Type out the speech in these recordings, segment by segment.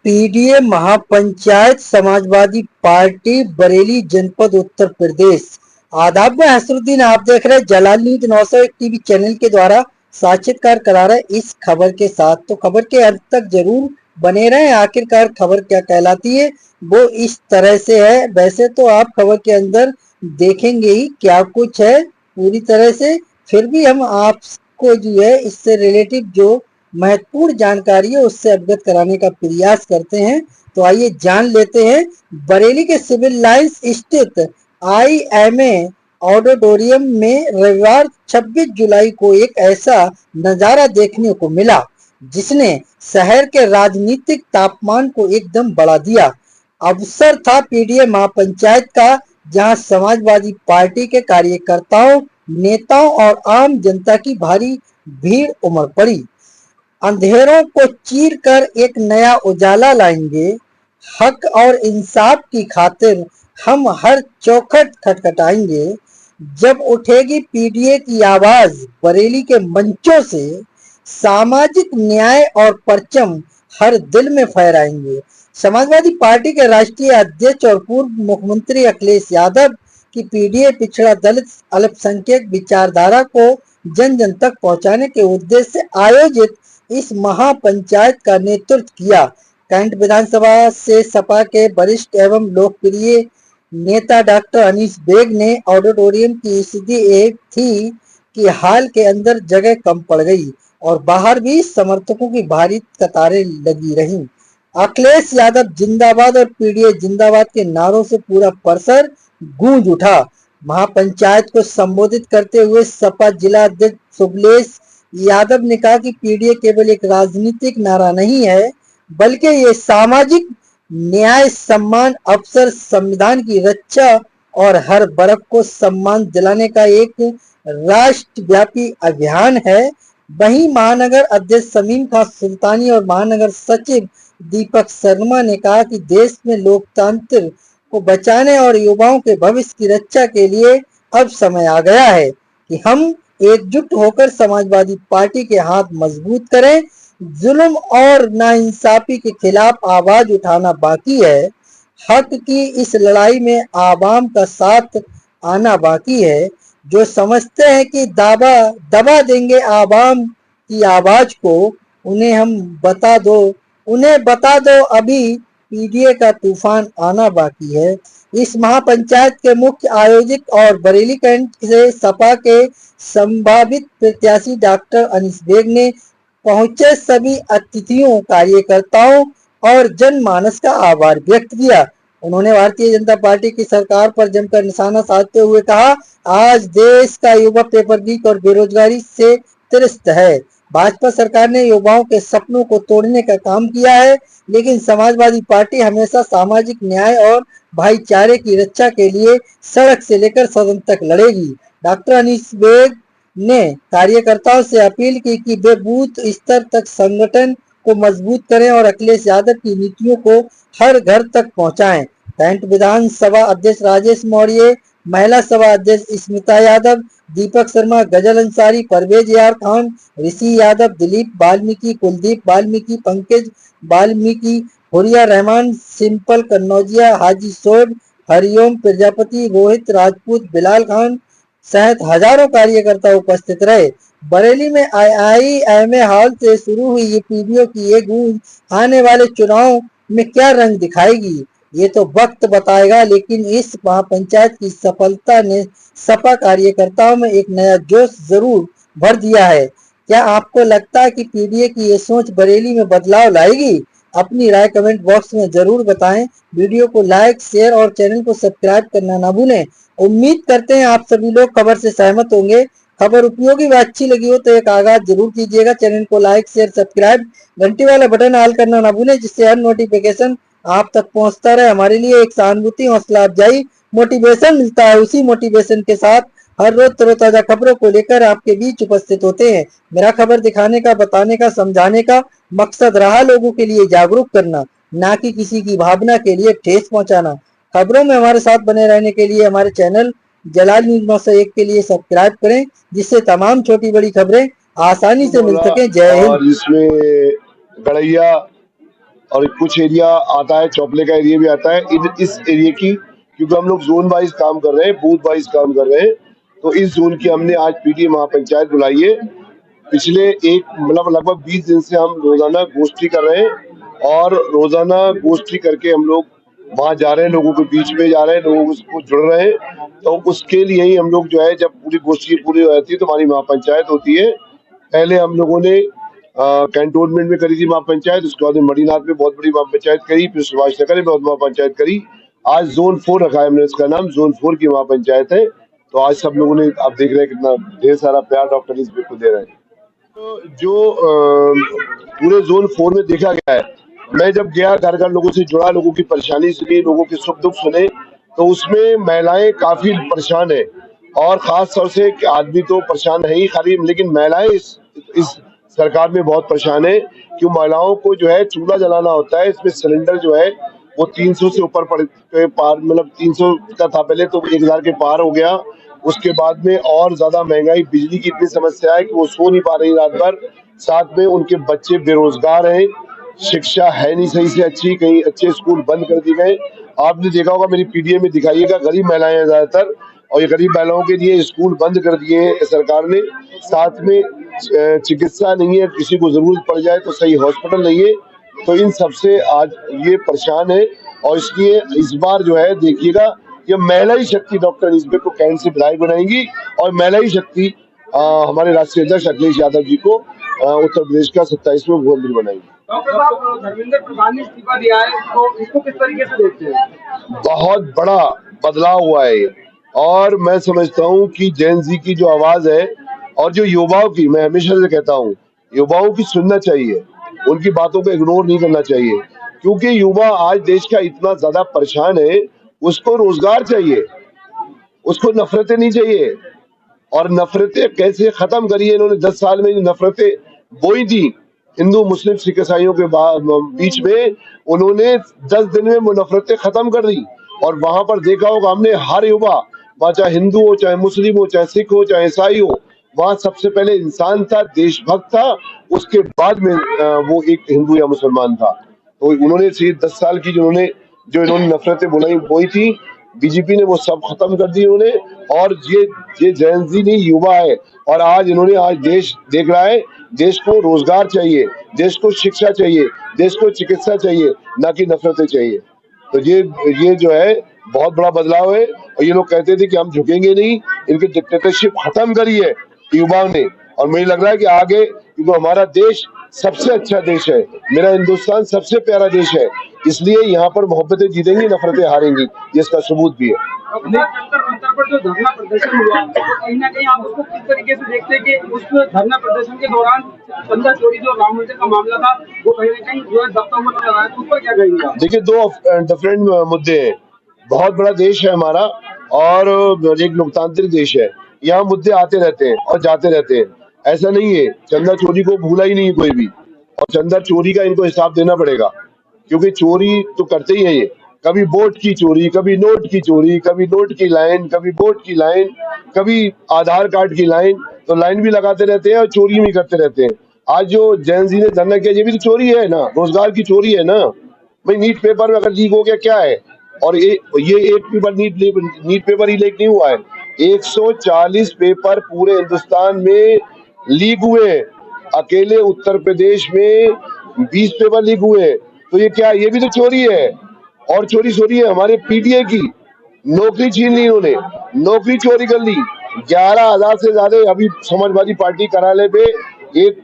PDA महापंचायत Samajwadi party Bareilly जनपद उत्तर प्रदेश। आदाब, मैं हसरुद्दीन, आप देख रहे हैं जलाल न्यूज 901 टीवी चैनल के द्वारा साक्षात्कार करा रहे इस खबर के साथ। तो खबर के अंत तक जरूर बने रहें। आखिरकार खबर क्या कहलाती है वो इस तरह से है। वैसे तो आप खबर के अंदर देखेंगे ही क्या कुछ है पूरी तरह से, फिर भी हम आपको जो है इससे रिलेटिव जो महत्वपूर्ण जानकारी है उससे अवगत कराने का प्रयास करते हैं। तो आइए जान लेते हैं। बरेली के सिविल लाइंस स्थित IMA ऑडिटोरियम में रविवार 26 जुलाई को एक ऐसा नजारा देखने को मिला जिसने शहर के राजनीतिक तापमान को एकदम बढ़ा दिया। अवसर था पीडीए महापंचायत का, जहां समाजवादी पार्टी के कार्यकर्ताओं, नेताओं और आम जनता की भारी भीड़ उमड़ पड़ी। अंधेरों को चीर कर एक नया उजाला लाएंगे। हक और इंसाफ की खातिर हम हर चौखट खटखटाएंगे। जब उठेगी पीडीए की आवाज बरेली के मंचों से, सामाजिक न्याय और परचम हर दिल में फहराएंगे। समाजवादी पार्टी के राष्ट्रीय अध्यक्ष और पूर्व मुख्यमंत्री अखिलेश यादव की पीडीए पिछड़ा दलित अल्पसंख्यक विचारधारा को जन जन तक पहुंचाने के उद्देश्य से आयोजित इस महापंचायत का नेतृत्व किया। कैंट विधानसभा से सपा के वरिष्ठ एवं लोकप्रिय नेता डॉक्टर अनीस बेग ने ऑडिटोरियम की स्थिति एक थी कि हाल के अंदर जगह कम पड़ गई और बाहर भी समर्थकों की भारी कतारें लगी रहीं। अखिलेश यादव जिंदाबाद और पीडीए जिंदाबाद के नारों से पूरा परिसर गूंज उठा। महापंचायत को संबोधित करते हुए सपा जिला अध्यक्ष सुबलेश यादव ने कहा कि पीडीए केवल एक राजनीतिक नारा नहीं है, बल्कि ये सामाजिक न्याय, सम्मान, अवसर, संविधान की रक्षा और हर वर्ग को सम्मान दिलाने का एक राष्ट्रव्यापी अभियान है। वहीं महानगर अध्यक्ष समीम खान सुल्तानी और महानगर सचिव दीपक शर्मा ने कहा कि देश में लोकतंत्र को बचाने और युवाओं के भविष्य की रक्षा के लिए अब समय आ गया है कि हम एकजुट होकर समाजवादी पार्टी के हाथ मजबूत करें। जुल्म और नाइंसाफी के खिलाफ आवाज उठाना बाकी है। हक की इस लड़ाई में आवाम का साथ आना बाकी है। जो समझते हैं कि दबा देंगे आवाम की आवाज को, उन्हें बता दो अभी पीडीए का तूफान आना बाकी है। इस महापंचायत के मुख्य आयोजक और बरेली कैंट से सपा के संभावित प्रत्याशी डॉक्टर अनीस बेग ने पहुंचे सभी अतिथियों, कार्यकर्ताओं और जनमानस का आभार व्यक्त किया। उन्होंने भारतीय जनता पार्टी की सरकार पर जमकर निशाना साधते हुए कहा, आज देश का युवा पेपर लीक और बेरोजगारी से त्रस्त है। भाजपा सरकार ने युवाओं के सपनों को तोड़ने का काम किया है, लेकिन समाजवादी पार्टी हमेशा सामाजिक न्याय और भाईचारे की रक्षा के लिए सड़क से लेकर सदन तक लड़ेगी। डॉक्टर अनीस बेग ने कार्यकर्ताओं से अपील की कि वे बूथ स्तर तक संगठन को मजबूत करें और अखिलेश यादव की नीतियों को हर घर तक पहुंचाएं। कैंट विधानसभा अध्यक्ष राजेश मौर्य, महिला सभा अध्यक्ष स्मिता यादव, दीपक शर्मा, गजल अंसारी, परवेज यार खान, ऋषि यादव, दिलीप वाल्मीकि, कुलदीप वाल्मीकि, पंकज वाल्मीकि, हुरिया रहमान, सिंपल कन्नौजिया, हाजी सोब, हरिओम प्रजापति, रोहित राजपूत, बिलाल खान सहित हजारों कार्यकर्ता उपस्थित रहे। बरेली में IMA हॉल से शुरू हुई ये पीडीओ की ये गूंज आने वाले चुनाव में क्या रंग दिखाएगी ये तो वक्त बताएगा, लेकिन इस महापंचायत की सफलता ने सपा कार्यकर्ताओं में एक नया जोश जरूर भर दिया है। क्या आपको लगता है कि पीडीए की ये सोच बरेली में बदलाव लाएगी? अपनी राय कमेंट बॉक्स में जरूर बताएं। वीडियो को लाइक, शेयर और चैनल को सब्सक्राइब करना ना भूलें। उम्मीद करते हैं आप सभी लोग खबर से सहमत होंगे। खबर उपयोगी व अच्छी लगी हो तो एक आगाज जरूर कीजिएगा। चैनल को लाइक, शेयर, सब्सक्राइब, घंटी वाला बटन ऑल करना ना भूलें, जिससे हर नोटिफिकेशन आप तक पहुंचता रहे। हमारे लिए एक सहानुभूति, हौसला अफजाई, मोटिवेशन मिलता है। उसी मोटिवेशन के साथ हर रोज तरोताजा खबरों को लेकर आपके बीच उपस्थित होते हैं। मेरा खबर दिखाने का, बताने का, समझाने का मकसद रहा लोगों के लिए जागरूक करना, ना कि किसी की भावना के लिए ठेस पहुंचाना। खबरों में हमारे साथ बने रहने के लिए हमारे चैनल जलाल न्यूज 901 के लिए सब्सक्राइब करें, जिससे तमाम छोटी बड़ी खबरें आसानी से मिल सके। जय हिंद। और इसमें गड़ैया और कुछ एरिया आता है, चौपले का एरिया भी आता है। इस एरिया की, क्योंकि हम लोग जोन वाइज काम कर रहे हैं, बूथ वाइज काम कर रहे हैं, तो इस जोन की हमने आज पीटीए महापंचायत बुलाई है। पिछले एक मतलब लगभग 20 दिन से हम रोजाना गोष्ठी कर रहे हैं, और रोजाना गोष्ठी करके हम लोग वहां जा रहे हैं, लोगों के बीच में जा रहे हैं, लोगों को जुड़ रहे हैं। तो उसके लिए ही हम लोग जो है, जब पूरी गोष्ठी पूरी हो जाती है तो हमारी महापंचायत होती है। पहले हम लोगों ने कैंटोनमेंट में करी थी महापंचायत, उसके बाद में मणिनाथ में बहुत बड़ी महापंचायत करी, फिर सुभाष नगर में बहुत महापंचायत करी। आज जोन 4 रखा है हमने, इसका नाम जोन 4 की महापंचायत है। तो आज सब लोगों ने, आप देख रहे हैं कितना ढेर सारा प्यार डॉक्टर इस को दे रहे हैं। तो जो पूरे जोन 4 में देखा गया है, मैं जब गया, घर घर लोगों से जुड़ा, लोगों की परेशानी सुनी, लोगों के सुख दुख सुने, तो उसमें महिलाएं काफी परेशान है, और खास तौर से आदमी तो परेशान है ही खाली, लेकिन महिलाएं इस सरकार में बहुत परेशान है। क्यों, महिलाओं को जो है चूल्हा जलाना होता है, इसमें सिलेंडर जो है वो 300 से ऊपर पार, मतलब 300 का था पहले, तो 1000 के पार हो गया। उसके बाद में और ज्यादा महंगाई, बिजली की इतनी समस्या है कि वो सो नहीं पा रही रात भर। साथ में उनके बच्चे बेरोजगार हैं, शिक्षा है नहीं सही से अच्छी, कहीं अच्छे स्कूल बंद कर दिए गए। आपने देखा होगा, मेरी पीडीए में दिखाइएगा, गरीब महिलाएं हैं ज्यादातर, और ये गरीब महिलाओं के लिए स्कूल बंद कर दिए हैं सरकार ने। साथ में चिकित्सा नहीं है, किसी को जरूरत पड़ जाए तो सही हॉस्पिटल नहीं है। तो इन सबसे आज ये परेशान है, और इसलिए इस बार जो है देखिएगा, ये महिला ही शक्ति डॉक्टर इसबे को कैंट से विधायक बनाएंगी, और महिला ही शक्ति हमारे राष्ट्रीय अध्यक्ष अखिलेश यादव जी को उत्तर प्रदेश का 27वां मुख्यमंत्री बनाएंगे। डॉक्टर साहब, धर्मेंद्र प्रधान ने इस्तीफा दिया है, तो इसको किस तरीके से देखते हैं? बहुत बड़ा बदलाव हुआ है, और मैं समझता हूँ कि जैन जी की जो आवाज है, और जो युवाओं की, मैं हमेशा से कहता हूँ, युवाओं की सुनना चाहिए, उनकी बातों को इग्नोर नहीं करना चाहिए, क्योंकि युवा आज देश का इतना ज्यादा परेशान है। उसको रोजगार चाहिए, उसको नफरतें नहीं चाहिए। और नफरतें कैसे खत्म करी है इन्होंने, 10 साल में नफरतें बोई थी हिंदू मुस्लिम सिख ईसाइयों के बीच में, उन्होंने 10 दिन में वो नफरतें खत्म कर दी। और वहां पर देखा होगा हमने, हर युवा, चाहे हिंदू हो, चाहे मुस्लिम हो, चाहे सिख हो, चाहे ईसाई हो, वहां सबसे पहले इंसान था, देशभक्त था, उसके बाद में वो एक हिंदू या मुसलमान था। तो उन्होंने 10 साल की जो इन्होंने नफरतें बोई थी, बीजेपी ने वो सब खत्म कर दी उन्होंने। और ये जैन जी नहीं, युवा है, और आज इन्होंने, आज देश देख रहा है, देश को रोजगार चाहिए, देश को शिक्षा चाहिए, देश को चिकित्सा चाहिए, ना कि नफरतें चाहिए। तो ये जो है बहुत बड़ा बदलाव है। और ये लोग कहते थे कि हम झुकेंगे नहीं, इनकी डिक्टेटरशिप खत्म करी है युवाओं ने। और मुझे लग रहा है कि आगे, क्योंकि हमारा देश सबसे अच्छा देश है, मेरा हिंदुस्तान सबसे प्यारा देश है, इसलिए यहाँ पर मोहब्बतें जीतेंगी, नफरतें हारेंगी, जिसका सबूत भी है। पर जो धरना प्रदर्शन हुआ, तो कहीं ना कहीं आप उसको किस तरीके से देखते हैं कि उस धरना प्रदर्शन के दौरान चंदा चोरी जो राम मंदिर का मामला था, वो कहीं ना कहीं जो है दबता हुआ नजर आया, तो उस पर क्या कहेंगे? देखिए, 2 डिफरेंट मुद्दे हैं। बहुत बड़ा देश है हमारा, और एक लोकतांत्रिक देश है, यहाँ मुद्दे आते रहते हैं और जाते रहते हैं। ऐसा नहीं है, चंदा चोरी को भूला ही नहीं कोई भी, और चंदा चोरी का इनको हिसाब देना पड़ेगा, क्योंकि चोरी तो करते ही है ये। कभी वोट की चोरी, कभी नोट की चोरी, कभी नोट की लाइन, कभी वोट की लाइन, कभी आधार कार्ड की लाइन, तो लाइन भी लगाते रहते हैं और चोरी भी करते रहते हैं। आज जो जैन जी ने धरना किया, ये भी तो चोरी है ना, रोजगार की चोरी है ना भाई। नीट पेपर में अगर लीक हो गया क्या है, और ये एक पेपर नीट पेपर ही लीक नहीं हुआ है, 140 पेपर पूरे हिंदुस्तान में लीक हुए। अकेले उत्तर प्रदेश में 20 पेपर लीक हुए, तो ये क्या, ये भी तो चोरी है। और चोरी है हमारे पीटीए की, नौकरी छीन ली इन्होंने, नौकरी चोरी कर ली। 11,000 से ज्यादा, अभी समाजवादी पार्टी कार्यालय पे एक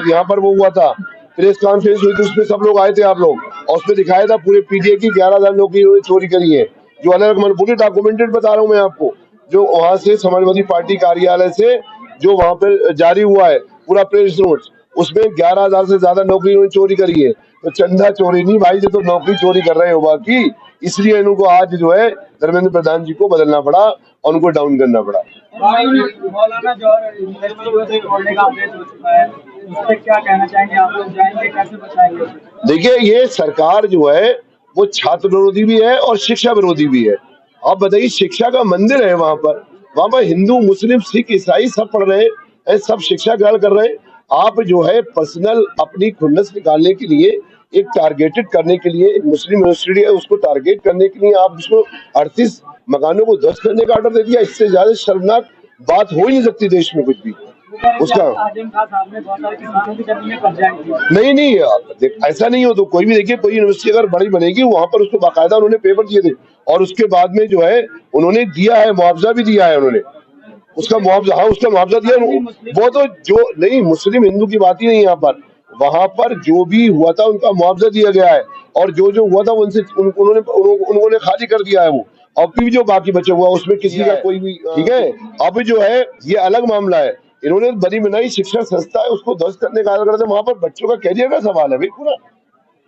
यहाँ पर वो हुआ था, प्रेस कॉन्फ्रेंस हुई थी, उसमें सब लोग आए थे आप लोग, और उसमें दिखाया था पूरे पीटीए की 11,000 नौकरी इन्होंने चोरी करी है, जो अलग अलग पूरी डॉक्यूमेंटेड बता रहा हूँ मैं आपको, जो वहां से समाजवादी पार्टी कार्यालय से जो वहां पर जारी हुआ है पूरा प्रेस नोट, उसमें 11,000 से ज्यादा नौकरी इन्होंने चोरी करी है। तो चंदा चोरी नहीं भाई, जो तो नौकरी चोरी कर रहे हो बाकी, इसलिए इनको आज जो है धर्मेंद्र प्रधान जी को बदलना पड़ा और उनको डाउन करना पड़ा। मौलाना यूनिवर्सिटी खोलने का आदेश हो चुका है, उस पर क्या कहना चाहेंगे आप लोग, जाएंगे कैसे बचाएंगे? देखिए, ये सरकार जो है वो छात्र विरोधी भी है और शिक्षा विरोधी भी है। आप बताइए, शिक्षा का मंदिर है वहां पर हिंदू मुस्लिम सिख ईसाई सब पढ़ रहे हैं, सब शिक्षा ग्रहण कर रहे हैं। आप जो है पर्सनल अपनी खुन्नस निकालने के लिए एक टारगेटेड करने के लिए, एक मुस्लिम यूनिवर्सिटी है उसको टारगेट करने के लिए आप उसको 38 मकानों को ध्वस्त करने का ऑर्डर दे दिया। इससे ज्यादा शर्मनाक बात हो ही नहीं सकती देश में कुछ भी। उसका नहीं देख, ऐसा नहीं हो तो कोई भी देखिए, कोई यूनिवर्सिटी अगर बड़ी बनेगी वहां पर उसको बाकायदा उन्होंने पेपर दिए थे और उसके बाद में जो है उन्होंने दिया है, मुआवजा भी दिया है उन्होंने, उसका मुआवजा, हाँ उसका मुआवजा दिया। वो तो जो नहीं, मुस्लिम हिंदू की बात ही नहीं यहाँ पर, वहां पर जो भी हुआ था उनका मुआवजा दिया गया है और जो जो हुआ था उनसे उन्होंने खाली कर दिया है वो। अब भी जो बाकी बचे हुआ उसमें किसी का कोई भी, ठीक है। अब जो है ये अलग मामला है, इन्होंने बनी बनाई शिक्षण संस्था है उसको ध्वस्त करने का आग्रह करते, वहां पर बच्चों का कैरियर का सवाल है भाई,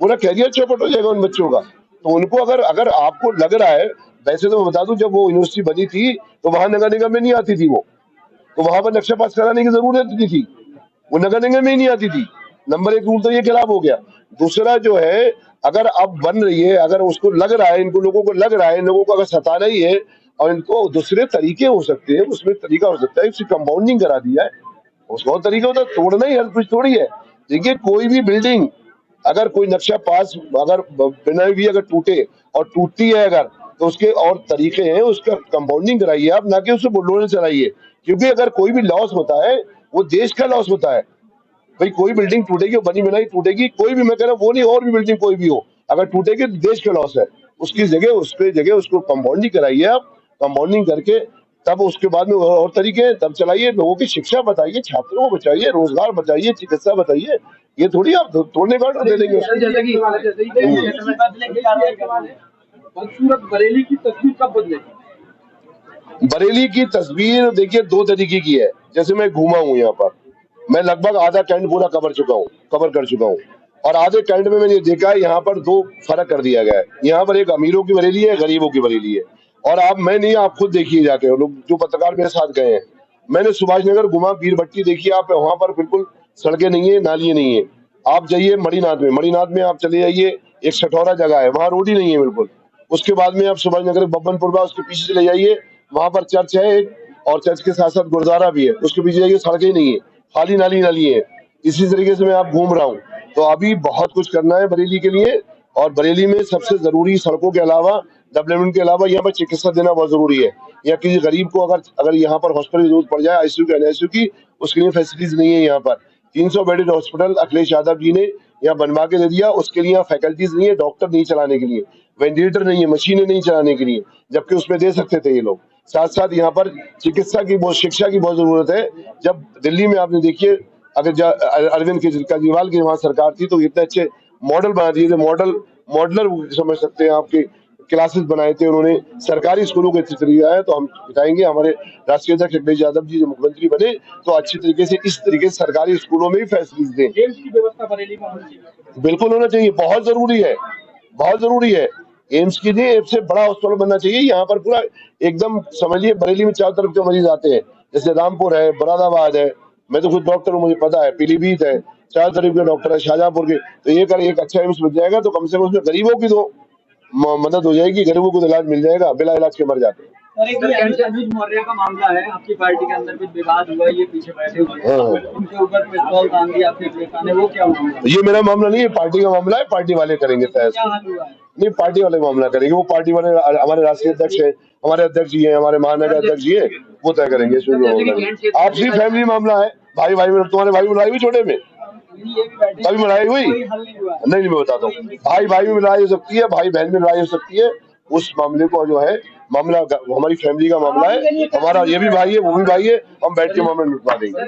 पूरा कैरियर चौपट हो जाएगा उन बच्चों का। तो उनको अगर आपको लग रहा है, वैसे तो मैं बता दूं जब वो यूनिवर्सिटी बनी थी तो वहां नगर निगम में नहीं आती थी वो, तो वहां पर नक्शा पास कराने की जरूरत नहीं थी, वो नगर निगम में ही नहीं आती थी। नंबर 1 रूल तो ये खिलाफ हो गया। दूसरा जो है, अगर अब बन रही है, अगर उसको लग रहा है, इनको लोगों को लग रहा है, इन लोगों को अगर सताना ही है और इनको दूसरे तरीके हो सकते हैं, उसमें तरीका हो सकता है उसकी कंपाउंडिंग करा दिया है, उसका और तरीका होता है, तोड़ना ही हर कुछ थोड़ी है। देखिए कोई भी बिल्डिंग अगर कोई नक्शा पास अगर बनाई हुई अगर टूटे और टूटती है अगर, तो उसके और तरीके हैं, उसका कंपाउंडिंग कराइए आप, ना कि उसे बुलडोजर चलाइए। क्योंकि अगर कोई भी लॉस होता है वो देश का लॉस होता है भाई। कोई बिल्डिंग टूटेगी, बनी बनाई टूटेगी, कोई भी, मैं कह रहा हूँ वो नहीं, और भी बिल्डिंग कोई भी हो, अगर टूटेगी तो देश का लॉस है। उसकी जगह उसको कंपाउंडिंग कराइए आप, कंपाउंडिंग करके तब उसके बाद में और तरीके हैं, तब चलाइए, लोगों की शिक्षा बताइए, छात्रों को बचाइए, रोजगार बचाइए, चिकित्सा बताइए। ये थोड़ी आप तोड़ने का ऑर्डर दे देंगे। बरेली की तस्वीर कब बदलेगी? बरेली की तस्वीर देखिए 2 तरीके की है। जैसे मैं घूमा हूँ यहाँ पर, मैं लगभग आधा कैंट पूरा कवर कर चुका हूँ और आधे कैंट में मैंने देखा है यहाँ पर 2 फर्क कर दिया गया है। यहाँ पर एक अमीरों की बरेली है, गरीबों की बरेली है। और आप खुद देखिए जाके, लोग जो पत्रकार मेरे साथ गए हैं, मैंने सुभाष नगर घुमा, बीर भट्टी देखी, आप वहां पर बिल्कुल सड़कें नहीं है, नालियां नहीं है। आप जाइए मणिनाथ में आप चले जाइए, एक सठौरा जगह है, वहां रोड ही नहीं है बिल्कुल। उसके बाद में आप सुभाष नगर बब्बनपुर उसके पीछे चले जाइए, वहां पर चर्च है एक, और चर्च के साथ साथ गुरुद्वारा भी है, उसके पीछे जाइए सड़कें ही नहीं है, खाली नाली है। इसी तरीके से मैं आप घूम रहा हूँ। तो अभी बहुत कुछ करना है बरेली के लिए, और बरेली में सबसे जरूरी सड़कों के अलावा, डेवलपमेंट के अलावा यहाँ पर चिकित्सा देना बहुत जरूरी है। या किसी गरीब को अगर यहाँ पर हॉस्पिटल की जरूरत पड़ जाए, आईसीयू की, एनआईसीयू की, उसके लिए फैसिलिटीज नहीं है। यहाँ पर 300 बेडेड हॉस्पिटल अखिलेश यादव जी ने यहाँ बनवा के दे दिया, उसके लिए फैकल्टीज नहीं है, डॉक्टर नहीं चलाने के लिए, वेंटिलेटर नहीं है, मशीनें नहीं चलाने के लिए, जबकि उसमें दे सकते थे ये लोग। साथ साथ यहाँ पर शिक्षा की बहुत जरूरत है। जब दिल्ली में आपने देखिए, अगर अरविंद केजरीवाल की वहां सरकार थी तो इतने अच्छे मॉडल बना दिए थे, मॉडलर समझ सकते हैं, आपके क्लासेस बनाए थे उन्होंने, सरकारी स्कूलों को दिया है। तो हम बताएंगे हमारे राष्ट्रीय अध्यक्ष अखिलेश यादव जी जो मुख्यमंत्री बने तो अच्छी तरीके से इस तरीके से सरकारी स्कूलों में भी फैसिलिटीज दें। एम्स की व्यवस्था बरेली में होनी चाहिए, बिल्कुल होना चाहिए, बहुत जरूरी है। एम्स के लिए एम्स से बड़ा हॉस्पिटल बनना चाहिए। यहाँ पर पूरा एकदम समझिए, बरेली में चारों तरफ के मरीज आते हैं, जैसे रामपुर है, मुरादाबाद है, मैं तो खुद डॉक्टर हूँ, मुझे पता है, पीलीभीत है, चारों तरफ के डॉक्टर है, शाहजहांपुर के। तो ये कर एक अच्छा एम्स बन जाएगा तो कम से कम उसमें गरीबों की तो मदद हो जाएगी, गरीबों को इलाज मिल जाएगा, बिना इलाज के मर जाते हैं। मौर्य का मामला है, आपकी पार्टी के अंदर कुछ विवाद हुआ, ये पीछे बैठे हुए हैं, उनके ऊपर पिस्तौल तान दिया आपके नेता ने, वो क्या मामला? ये मेरा मामला नहीं है, पार्टी का मामला है, पार्टी वाले करेंगे तय। नहीं, पार्टी वाले मामला करेंगे, वो पार्टी वाले, हमारे राष्ट्रीय अध्यक्ष है, हमारे अध्यक्ष जी है, हमारे महानगर अध्यक्ष जी है, वो तय करेंगे। आपसी फैमिली मामला है, भाई में, तुम्हारे भाई में लड़ाई हुई छोटे में, कभी लड़ाई हुई? नहीं, मैं बताता हूँ, भाई में लड़ाई हो सकती है, भाई बहन में लड़ाई हो सकती है। उस मामले को जो है, मामला हमारी फैमिली का मामला है, हमारा ये भी भाई है, वो भी भाई है, हम बैठ के मामला निपटा देंगे।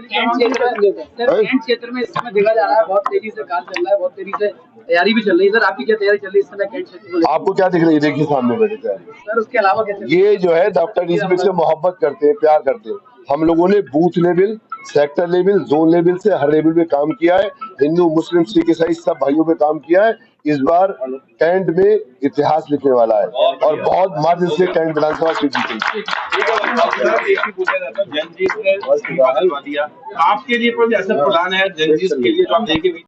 क्षेत्र में इस समय देखा जा रहा है, बहुत तेजी से काम चल रहा है, बहुत तेजी से तैयारी भी चल रही है। सर, आपकी क्या तैयारी चल रही है इस समय कैंट क्षेत्र में? आपको क्या दिख रही है? देखिए सामने बैठे तैयारी। सर, उसके अलावा कैसे? ये जो है डॉक्टर डीएसपी से मोहब्बत करते हैं, प्यार करते हैं। हम लोगों ने booth level, sector level, zone level से हर लेवल पे काम किया है, हिंदू मुस्लिम सिख ईसाई सब भाइयों पे काम किया है। इस बार कैंट में इतिहास लिखने वाला है और बहुत मार्जिन से कैंट विधानसभा सीट जीतेगी। आपके लिए कोई ऐसा प्लान है जनजीत के लिए जो आप देखेंगे?